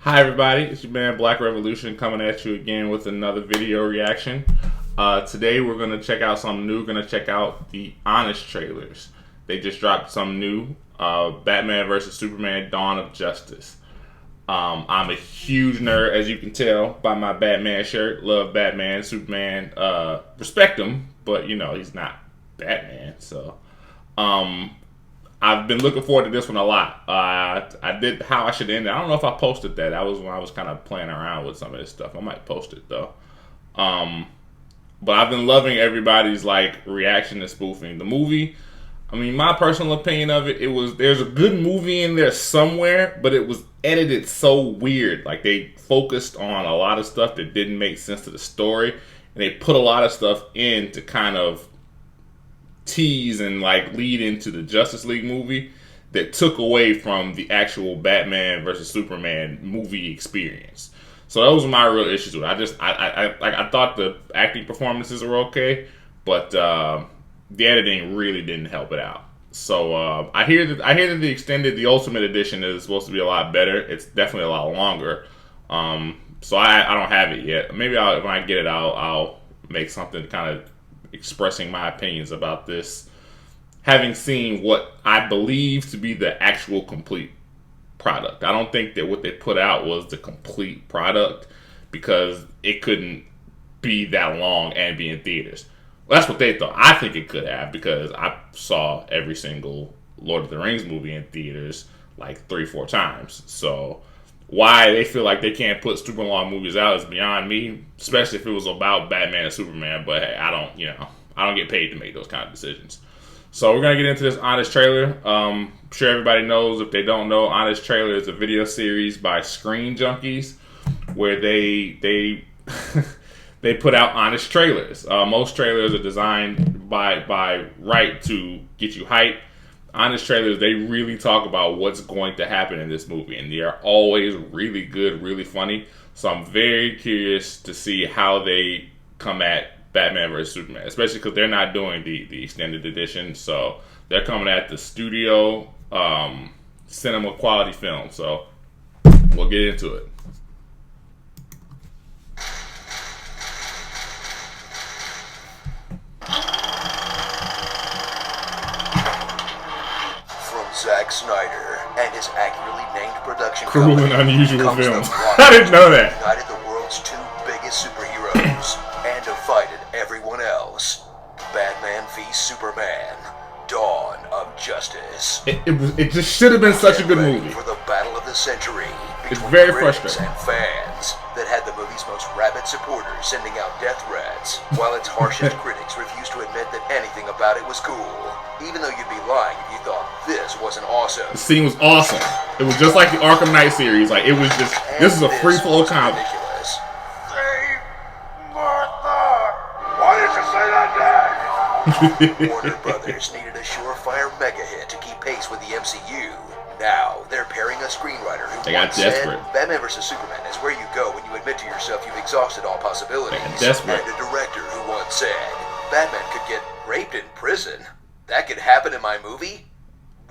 Hi everybody, it's your man Black Revolution coming at you again with another video reaction. Today we're going to check out something new. We're going to check out the Honest trailers. They just dropped some new Batman vs. Superman Dawn of Justice. I'm a huge nerd, as you can tell by my Batman shirt. Love Batman, Superman, respect him, but you know, he's not Batman, so... I've been looking forward to this one a lot. I did How I Should End It. I don't know if I posted that. That was when I was kind of playing around with some of this stuff. I might post it though. But I've been loving everybody's like reaction to spoofing the movie. I mean, my personal opinion of it, there's a good movie in there somewhere, but it was edited so weird. Like they focused on a lot of stuff that didn't make sense to the story, and they put a lot of stuff in to kind of tease and like lead into the Justice League movie that took away from the actual Batman versus Superman movie experience. So those are my real issues with it. I thought the acting performances were okay, but the editing really didn't help it out. So I hear that the Ultimate Edition is supposed to be a lot better. It's definitely a lot longer. So I don't have it yet. Maybe when I get it, I'll make something kind of expressing my opinions about this, having seen what I believe to be the actual complete product. I don't think that what they put out was the complete product because it couldn't be that long and be in theaters. Well, that's what they thought. I think it could have, because I saw every single Lord of the Rings movie in theaters like 3-4 times. So why they feel like they can't put super long movies out is beyond me, especially if it was about Batman and Superman. But hey, I don't get paid to make those kind of decisions. So we're gonna get into this Honest trailer. I'm sure everybody knows. If they don't know, Honest trailer is a video series by Screen Junkies, where they they put out honest trailers. Most trailers are designed by right to get you hyped. Honest trailers, they really talk about what's going to happen in this movie, and they are always really good, really funny. So I'm very curious to see how they come at Batman vs. Superman, especially because they're not doing the extended edition. So they're coming at the studio cinema quality film. So we'll get into it. Zack Snyder and his accurately named production Cruel and company Unusual Film. I didn't know that. United the world's two biggest superheroes and divided everyone else. Batman v Superman: Dawn of Justice. It just should have been such a good movie. For the battle of the century. It's very critics frustrating. And fans that had the movie's most rabid supporters sending out death threats, while its harshest critics refused to admit that anything about it was cool. Even though you'd be lying if you thought this wasn't awesome. The scene was awesome. It was just like the Arkham Knight series. Like, it was just, this is a free flow comedy. Ridiculous. Save Martha! Why did you say that, Dad? Warner Brothers needed a surefire mega hit to keep pace with the MCU. Now, they're pairing a screenwriter who once said, Batman vs. Superman is where you go when you admit to yourself you've exhausted all possibilities. And a director who once said, Batman could get raped in prison. That could happen in my movie?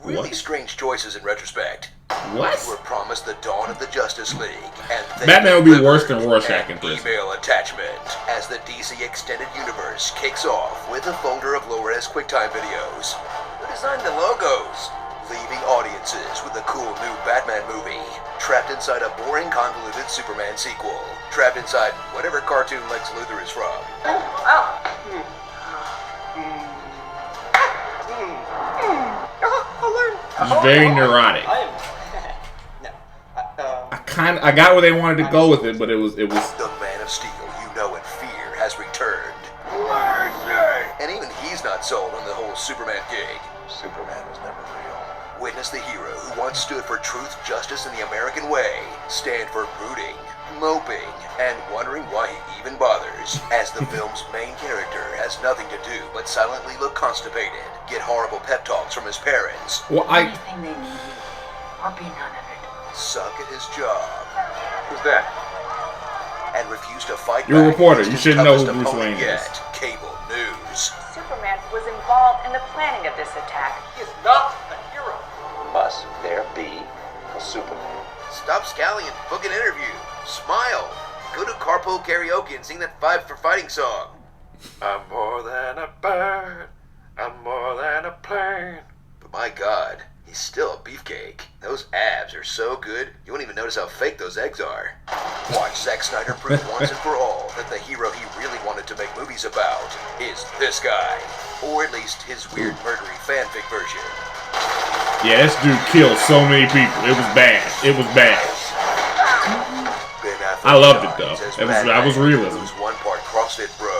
Really strange choices in retrospect. What? We were promised the dawn of the Justice League, and Batman would be worse than Rorschach in prison. Email attachment as the DC Extended Universe kicks off with a folder of low-res QuickTime videos. Who designed the logos? Leaving audiences with a cool new Batman movie. Trapped inside a boring, convoluted Superman sequel. Trapped inside whatever cartoon Lex Luthor is from. He's very neurotic. I got where they wanted to go with it, but it was. The Man of Steel you know and fear has returned. And even he's not sold on the whole Superman gig. Superman was never real. Witness the hero who once stood for truth, justice, and the American way. Stand for brooding, moping, and wondering why he even bothers. As the film's main character has nothing to do but silently look constipated, get horrible pep talks from his parents. Well, anything they need you, or be none of it. Suck at his job. Who's that? And refuse to fight You're a back reporter. against You his should know who toughest Bruce opponent Wayne is. yet. Cable News. Superman was involved in the planning of this attack. He is not a hero. Must there be a Superman? Stop scowling and book an interview. Smile. Go to carpool karaoke and sing that 5 for Fighting song. I'm more than a bird. I'm more than a plane. But my God, he's still a beefcake. Those abs are so good, you won't even notice how fake those eggs are. Watch Zack Snyder prove once and for all that the hero he really wanted to make movies about is this guy. Or at least his weird murdery fanfic version. Yeah, this dude killed so many people. It was bad. It was bad. Ben Affleck I loved it though. shines as That was Batman, realism. who's one part CrossFit bro,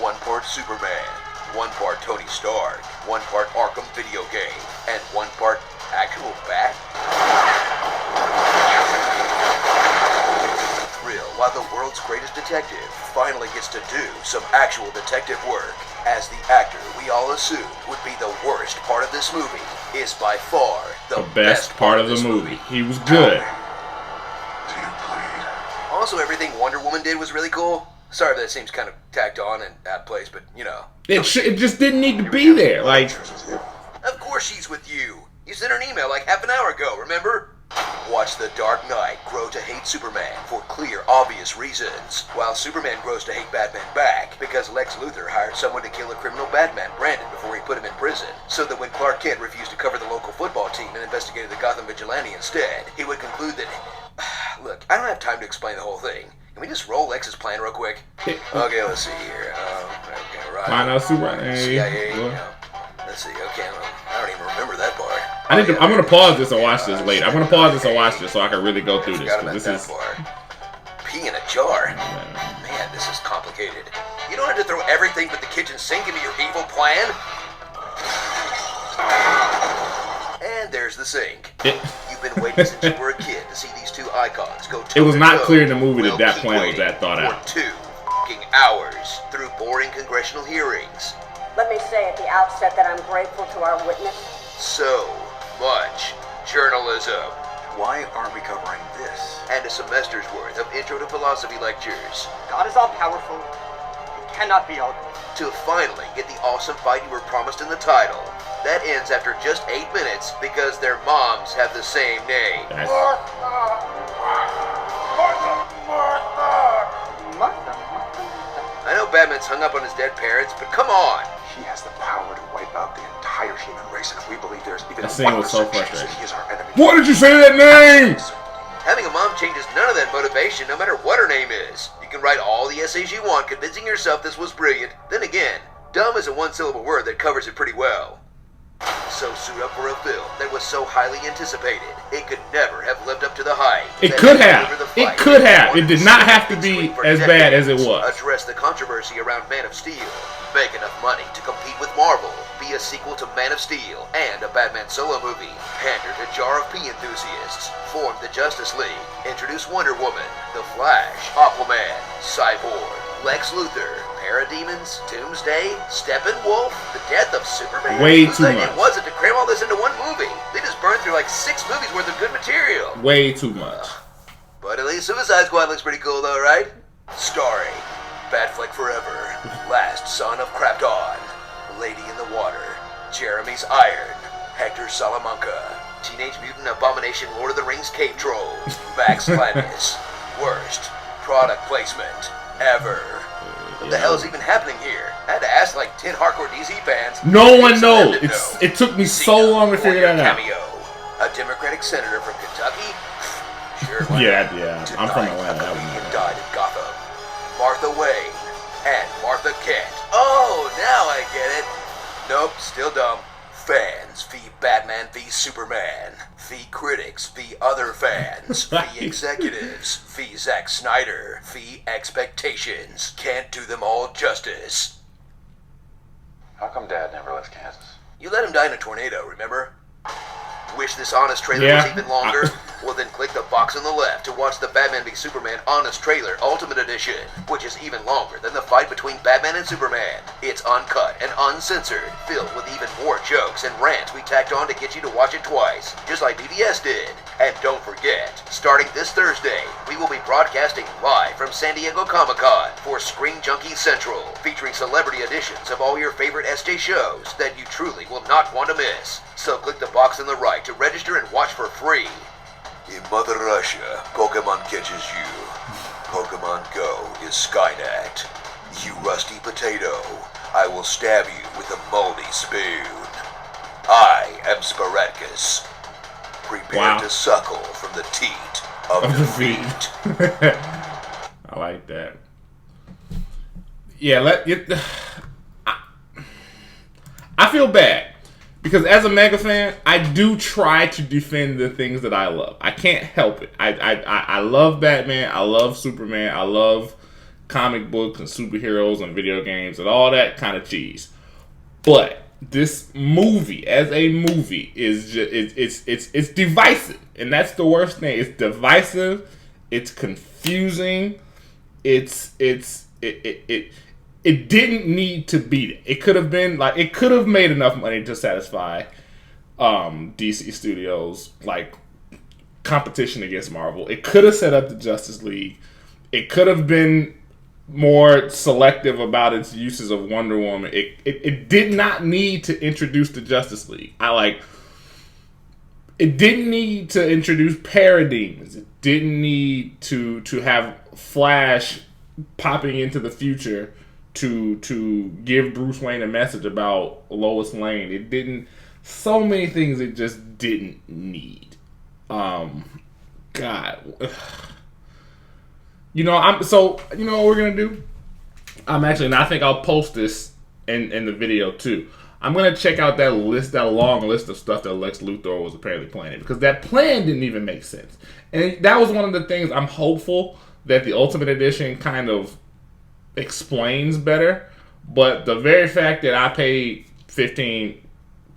one part Superman, one part Tony Stark, one part Arkham video game, and one part actual bat. Thrill while the world's greatest detective finally gets to do some actual detective work, as the actor we all assumed would be the worst part of this movie is by far the Best part of the this movie. He was good. Also, everything Wonder Woman did was really cool. Sorry if that seems kind of tacked on and out of place, but you know. It just didn't need to be there. Like, Of course she's with you. You sent her an email like half an hour ago, remember? Watch the Dark Knight grow to hate Superman for clear, obvious reasons, while Superman grows to hate Batman back because Lex Luthor hired someone to kill a criminal Batman, Brandon, before he put him in prison, so that when Clark Kent refused to cover the local football team and investigated the Gotham Vigilante instead, he would conclude that... Look, I don't have time to explain the whole thing. Can we just roll Lex's plan real quick? Okay, let's see here. Okay, right. find out Superman. CIA, let's see, okay, I don't even remember that part. I'm gonna pause this and watch this later. I'm gonna pause this and watch this so I can really go through this. Forgot Cause about this that is. part. Pee in a jar. Man, this is complicated. You don't have to throw everything but the kitchen sink into your evil plan. And there's the sink. You've been waiting since you were a kid to see these two icons go toe It was to not toe. clear in the movie that We'll that keep plan was waiting that thought out. For 2 f***ing hours through boring congressional hearings. Let me say at the outset that I'm grateful to our witness. So much journalism. Why aren't we covering this? And a semester's worth of intro to philosophy lectures. God is all powerful. It cannot be ugly. To finally get the awesome fight you were promised in the title. That ends after just 8 minutes because their moms have the same name. I know Batman's hung up on his dead parents, but come on! He has the power to wipe out the entire human race, and if we believe there's even That a scene was so 1% chance that frustrating. he is our enemy. Why did you say that name? Having a mom changes none of that motivation, no matter what her name is. You can write all the essays you want, convincing yourself this was brilliant. Then again, dumb is a one-syllable word that covers it pretty well. So suit up for a film that was so highly anticipated, it could never have lived up to the hype. It That could delivered have. the It fight could that have. wanted It did to not see have to Big be Swing for as bad as it decades, was. Address the controversy around Man of Steel, make enough money to compete with Marvel, be a sequel to Man of Steel and a Batman solo movie, pander to Jar of Pea enthusiasts, form the Justice League, introduce Wonder Woman, The Flash, Aquaman, Cyborg, Lex Luthor, Parademons, Doomsday, Steppenwolf, the death of Superman. Way Whose too idea much. was it to cram all this into one movie? They just burned through like 6 movies worth of good material. Way too much. But at least Suicide Squad looks pretty cool though, right? Starring Batfleck Forever, Last Son of Krypton, Lady in the Water, Jeremy's Iron, Hector Salamanca, Teenage Mutant Abomination Lord of the Rings Cave Troll, Max Gladness. Worst product placement ever. What the hell is even happening here? I had to ask like 10 hardcore DC fans. No one Some knows. of them It took me so Cena, long to figure Warrior that out. Cameo. A Democratic senator from Kentucky? Sure. why Yeah, not? yeah. I'm from Tonight, Atlanta. A That was comedian my died in Gotham. Martha Wayne and Martha Kent. Oh, now I get it. Nope, still dumb. Fans v Batman v Superman. V critics v other fans. V executives v Zack Snyder. V expectations. Can't do them all justice. How come Dad never left Kansas? You let him die in a tornado, remember? Wish this honest trailer Yeah. was even longer? Well, then click the box on the left to watch the Batman v Superman Honest Trailer Ultimate Edition, which is even longer than the fight between Batman and Superman. It's uncut and uncensored, filled with even more jokes and rants we tacked on to get you to watch it twice, just like BVS did. And don't forget, starting this Thursday, we will be broadcasting live from San Diego Comic-Con for Screen Junkie Central, featuring celebrity editions of all your favorite SJ shows that you truly will not want to miss. So click the box on the right to register and watch for free. In Mother Russia, Pokemon catches you. Pokemon Go is Skynet. You rusty potato, I will stab you with a moldy spoon. I am Sporadicus. Prepare to suckle from the teat of the feet. I like that. Yeah, I feel bad because as a mega fan, I do try to defend the things that I love. I can't help it. I love Batman. I love Superman. I love comic books and superheroes and video games and all that kind of cheese. But this movie, as a movie, is just it's divisive, and that's the worst thing. It's divisive. It's confusing. It didn't need to beat it. It could have been like it could have made enough money to satisfy DC Studios like competition against Marvel. It could have set up the Justice League. It could have been more selective about its uses of Wonder Woman. It did not need to introduce the Justice League. It didn't need to introduce parademons. It didn't need to have Flash popping into the future to give Bruce Wayne a message about Lois Lane. It didn't. So many things it just didn't need. God. You know what we're gonna do? And I think I'll post this in the video too. I'm gonna check out that long list of stuff that Lex Luthor was apparently planning, because that plan didn't even make sense. And that was one of the things I'm hopeful that the Ultimate Edition kind of explains better. But the very fact that I paid $15,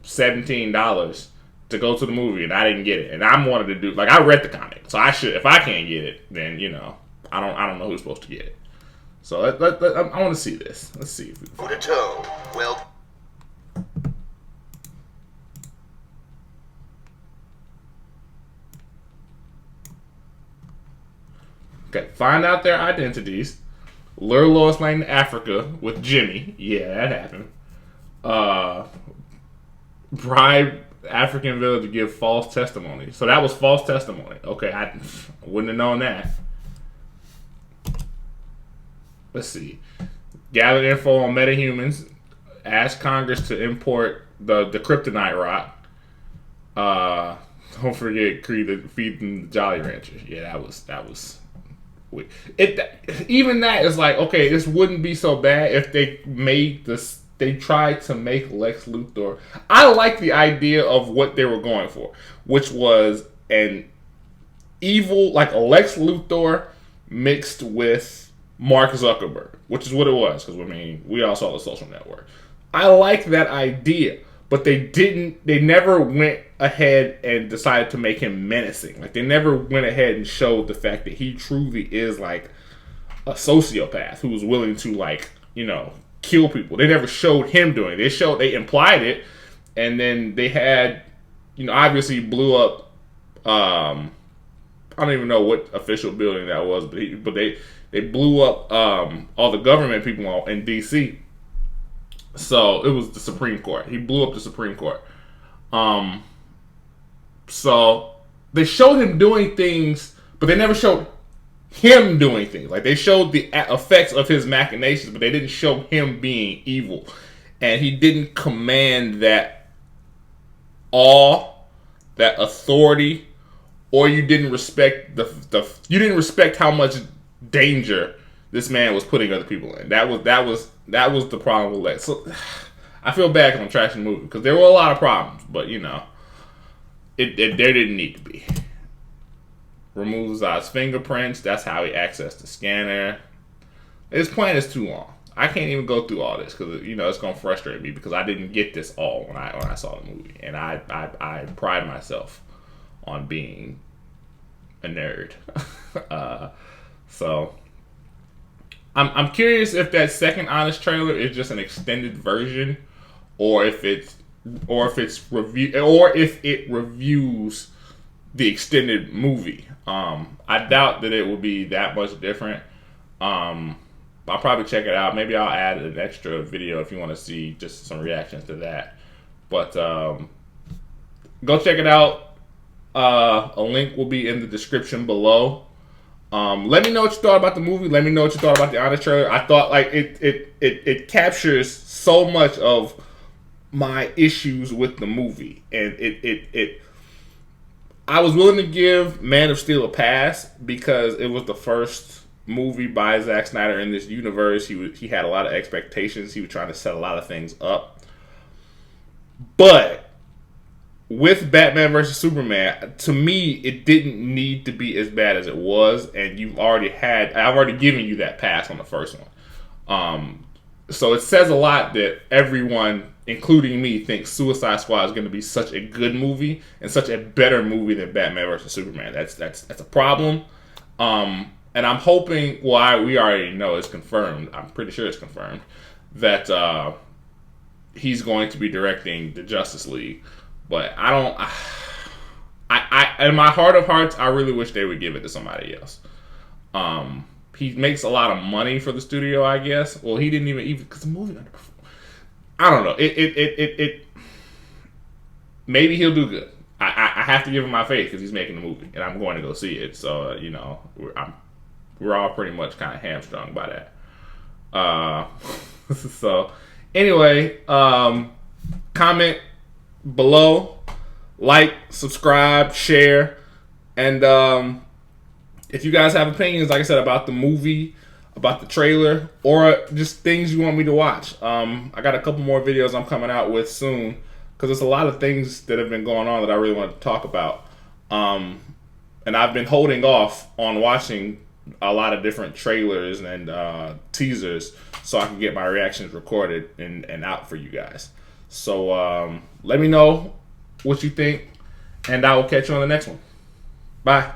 $17 to go to the movie and I didn't get it, and I wanted to do I read the comic, so I should. If I can't get it, then I don't know who's supposed to get it. So I want to see this. Let's see. Toe to toe. Well. Okay, find out their identities. Lure Lois Lane to Africa with Jimmy. Yeah, that happened. Bribe African village to give false testimony. So that was false testimony. Okay, I wouldn't have known that. Let's see. Gather info on metahumans. Ask Congress to import the kryptonite rock. Don't forget feeding the Jolly Ranchers. Yeah, that was. Even that is like, okay, this wouldn't be so bad if they made this. They tried to make Lex Luthor. I like the idea of what they were going for, which was an evil, like a Lex Luthor mixed with Mark Zuckerberg, which is what it was. Because we all saw The Social Network. I like that idea, but they never went ahead and decided to make him menacing. Like, they never went ahead and showed the fact that he truly is like a sociopath who's willing to kill people. They never showed him doing it. They implied it, and then they had, obviously blew up. I don't even know what official building that was, but they blew up all the government people in DC. So it was the Supreme Court. He blew up the Supreme Court. So they showed him doing things, but they never showed him doing things. Like, they showed the effects of his machinations, but they didn't show him being evil. And he didn't command that awe, that authority, or you didn't respect you didn't respect how much danger this man was putting other people in. That was the problem with Lex. So I feel bad because I'm trashing the movie, because there were a lot of problems, but there didn't need to be. Removes Zod's fingerprints. That's how he accessed the scanner. This plan is too long. I can't even go through all this because it's gonna frustrate me, because I didn't get this all when I saw the movie, and I pride myself on being a nerd. So I'm curious if that second Honest trailer is just an extended version, or if it reviews the extended movie. I doubt that it will be that much different. I'll probably check it out. Maybe I'll add an extra video if you want to see just some reactions to that. But go check it out. A link will be in the description below. Let me know what you thought about the movie. Let me know what you thought about the Honest trailer. I thought like it captures so much of my issues with the movie, and I was willing to give Man of Steel a pass because it was the first movie by Zack Snyder in this universe. He had a lot of expectations. He was trying to set a lot of things up. But with Batman vs. Superman, to me, it didn't need to be as bad as it was, and I've already given you that pass on the first one. So it says a lot that everyone, including me, thinks Suicide Squad is going to be such a good movie and such a better movie than Batman vs. Superman. That's a problem. And I'm hoping, well, we already know it's confirmed. I'm pretty sure it's confirmed that he's going to be directing the Justice League. But I in my heart of hearts, I really wish they would give it to somebody else. He makes a lot of money for the studio, I guess. Well, he didn't even because the movie underperformed. I don't know. It maybe he'll do good. I have to give him my faith because he's making the movie, and I'm going to go see it. So we're all pretty much kind of hamstrung by that. So anyway, comment below, like, subscribe, share, and if you guys have opinions, like I said, about the movie, about the trailer, or just things you want me to watch, I got a couple more videos I'm coming out with soon because there's a lot of things that have been going on that I really want to talk about, and I've been holding off on watching a lot of different trailers and teasers so I can get my reactions recorded and out for you guys. So let me know what you think, and I will catch you on the next one. Bye.